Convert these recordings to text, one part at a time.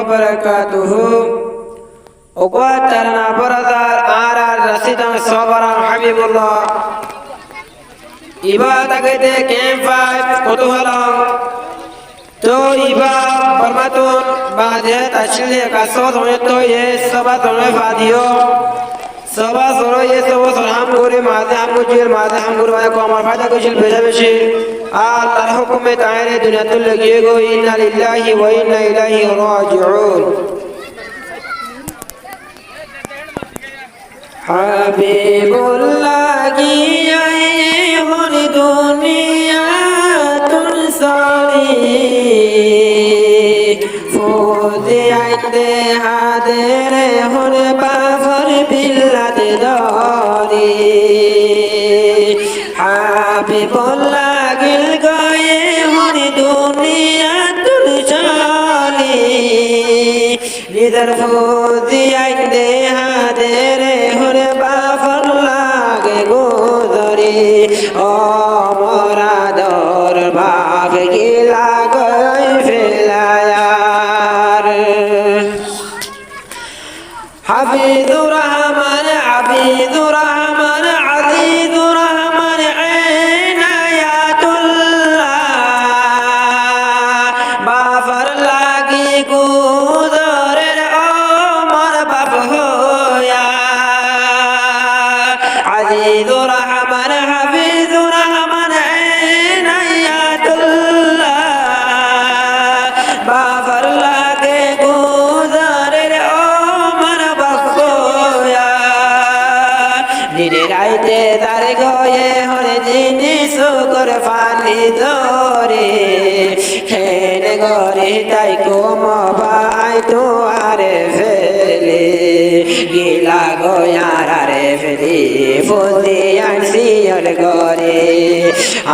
وبركاته وقواتنا برزار آرار رسيدا صبرا حبيب الله إبادة كيف قطوهلا تو إبا برمتون بعد تشلي كسوت ونتو يسبا تنوي فاديو سبا سرو يسبا سرحم غوري ماذا هم مجير ماذا هم غور ماذا قوامر فايدا كشل بيجا بشي الله حكم تعالى دنيا تلقيه إنا لله وإنا إليه راجعون حبيب الله کی آئی ہر دنیا تنساری فوز آئندے حاضر ہر بافر بلد داری حبیب اللہ گل گئے ہر دنیا تنساری ندر فوز آئندے حاضر অমরাদর বাপ গিলা গই ফেলায়ার হাফিজুর রহমান আবিদুর রহমান আজিজুর রহমান ইনায়াতুল্লাহ বাফর লাগি গুজরের ওমর বাপ হোয়া আজিজুর রহমান হাফিজুর রহমান ইনায়াতুল্লাহ বাফর লাগে গুজরের ওমর বাপ হোয়া দিনে রাইতে তার গয়ে হরে দিনে শুকর ফালি ধরে খেলে গরে তাই কোম ভাই তো আরে ফেলে গিলা গয়ার আরে ফেলে ফুলি আনসিয়র গরে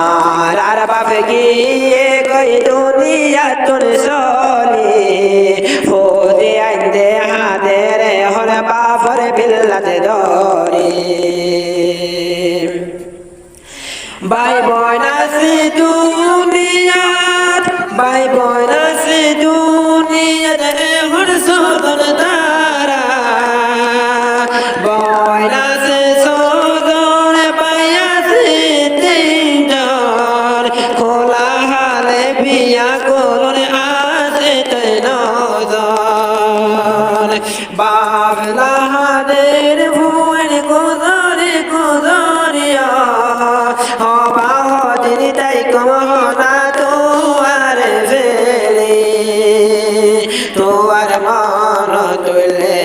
আর বাপ গিয়ে গই দুনিয়া তুন সলি ফুলি আইন্দে হাদের হরে বাপর বিল্লাতে ধরে ভাই বোন আছে দুনিয়াত ভাই বোন আছে দুনিয়াত হর সদর তারা বোন আছে সদর ভাই আছে তিনজন খোলা হালে বিয়া করুন আছে নজন বাবলা হাদের ভুল গুজরে গুজরিয়া বাহদিন তাই কমনা তোয়ার ফেলে তোয়ার মন তুলে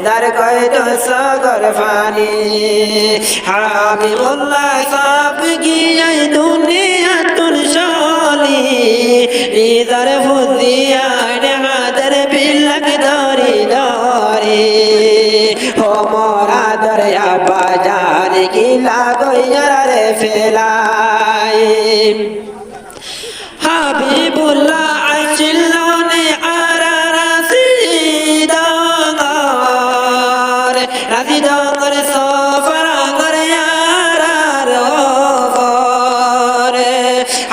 দার কয় তো সগর ফানি হাবিবুল্লাহ সব গিয়ে দুনিয়া তুর সলি ইদার ফুদিয়া হাদার বিলক ধরি ধরি হোমরা দরিয়া বাজার গিলা গইয়ার ফেলাই হাবিবুল্লাহ আইছিলনে আরা রাশিদার রাশিদার সফর করে আরার ওপর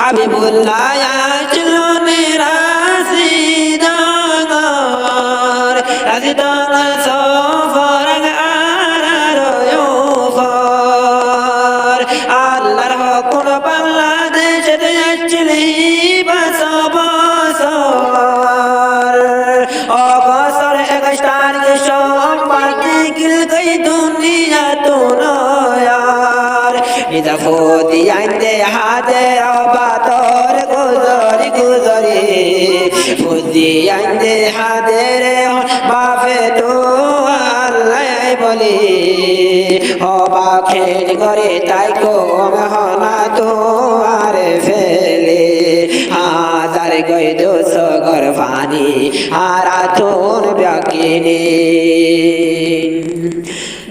হাবিবুল্লাহ আইছিলনে রাশিদার রাশিদার সফর আরার ওপর আল্লাহর হুকুম বাংলাদেশে যাচ্ছিলি বছর অবসর একস্টার সম্পাদি গিল গই দুনিয়া তো নয়ার নিদা ফোদি আইন্দে হাতে অবাতর গুজরি গুজরি ফোদি আইন্দে হাতে বাপে তো আল্লাহ বলি হবা খেল করে তাই কম হনা তো আর ফেলে হাজার গই দোষ গর পানি আর আতর ব্যাকিনি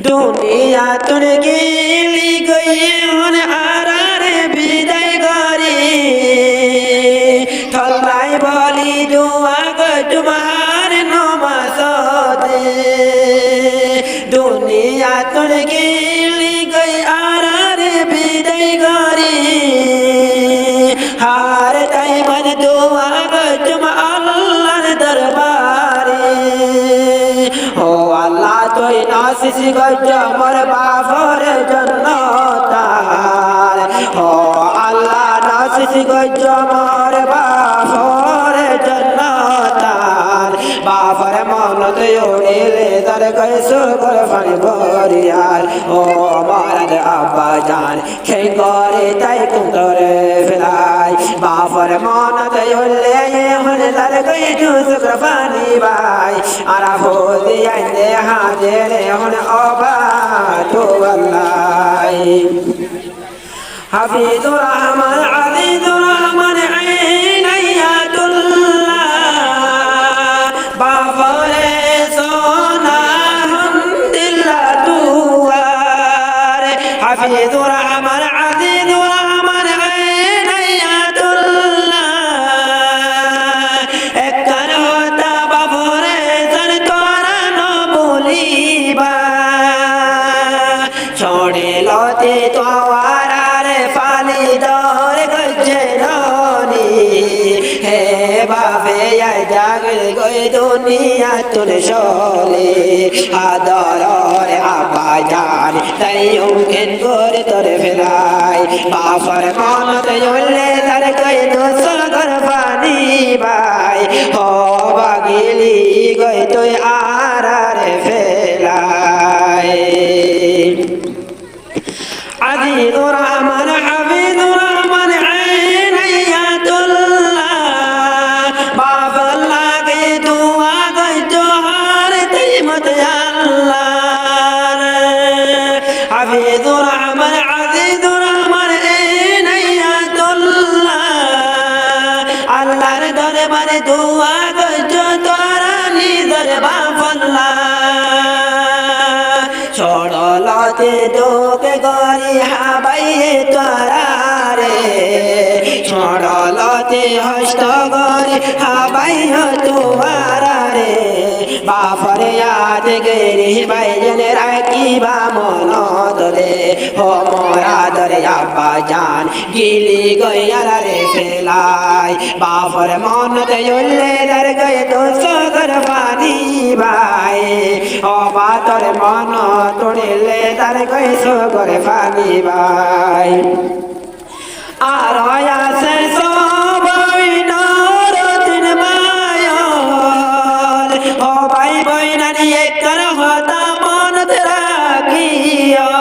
দুনিয়া তুর গেলি গইয়ে হন আর বিদায় করি থল্লাই বলি দুয়া গো তোমার নমাজতে দুনিয়া তুর গেলি গই আর বিদায় করি হার তাই মন দুয়া গো তুম আল্লাহর দরবারে শিশি গজ্জ মোর বাপর জন্য তার ও আল্লাহ না শিশি গজ্জ মোর বাপর জন্য তার বাপর মনত উড়িলে তার কইসু করে পানি ভরিয়ার ও মরাদ আব্বা জান খে করে তাই কুন্তরে ফেলাই বাপর মনত উড়লে হন তার কইসু করে পানি ভাই আরা হোদি আইনে হাজের হন অবা তো আল্লাহ হাফিজুর রহমান আজিজুর রহমান আইনায়াতুল্লাহ বাবরে সোনা হামদুলিল্লাহ দুয়ার হাফিজুর রহমান আজিজুর রহমান আইনায়াতুল্লাহ একখান হতা বাবরে জন তোরা নবুলিবা छोड़े लोते तोवारे फाली दौर गजरानी हे बाबे या जागल कोई दुनिया तुन शोले आदर और आबा जान तैयों किन गोर तोर फिराई बाफर मानत योले दर कोई दोसर कर पानी बाई हो बागिली कोई तो आरार फिराई عزيز الرحمن حفيظ الرحمن عينياتullah باب الله کی دعا گئی جوہر تیمت اللہ حفیظ الرحمن عزيز الرحمن عينياتullah اللہ دربار دعا گئی جو تورانی دربار اللہ छोड़ो लोते दोके गोरी हाबाइए तोरारे छोड़ो लोते हस्त गोरी हाबाइए तुआरारे बाफर याद गेरी बाइजन राखी बा मनो दरे हो मोरा दरे आबा जान गिली गयाला रे फेलाई बाफर मन ते योले दर गए तो सगर पानी बाई ओ बातर मन তোড়িলে তার কইসো করে পানি ভাই আর আছে সবাই নরতিন মায়ল ও ভাই বইনা নিয়ে কর হতা মনত রাখিও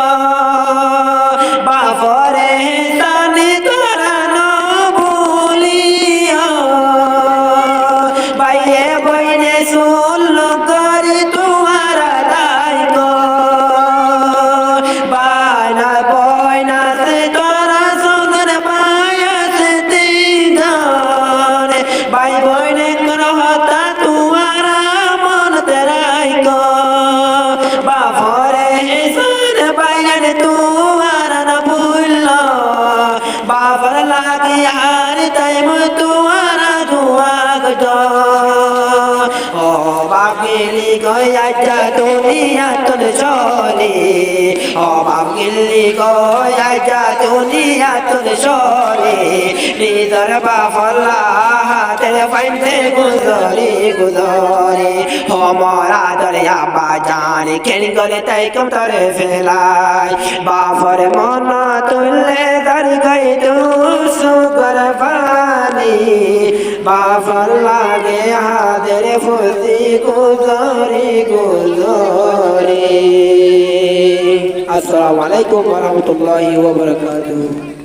বাপরে তানি তোরা ন ভুলিও ভাইয়ে বইনে শুনল করি তোমার দায় গো भाई बहने रहता तुम्हारा मन तेराई को बाफरे सन बहन तुम्हारा न भूलो बाफर लागी हार टाइम तुम्हारा दुआ गो ओ बागिली गया जा दुनिया तुन चली ओ बागिली गया जा दुनिया तुन चली निदर बाफला तेरे फाइंदे गुजरी गुजरी हो मोरा दरिया बाजान केन करे तय कम तरे फेलाई बाफर मना तुले दर गई तू सुगर पानी बाफर लागे हादरे फुसी गुजरी गुजरी अस्सलामु अलैकुम वरहमतुल्लाहि वबरकातुहू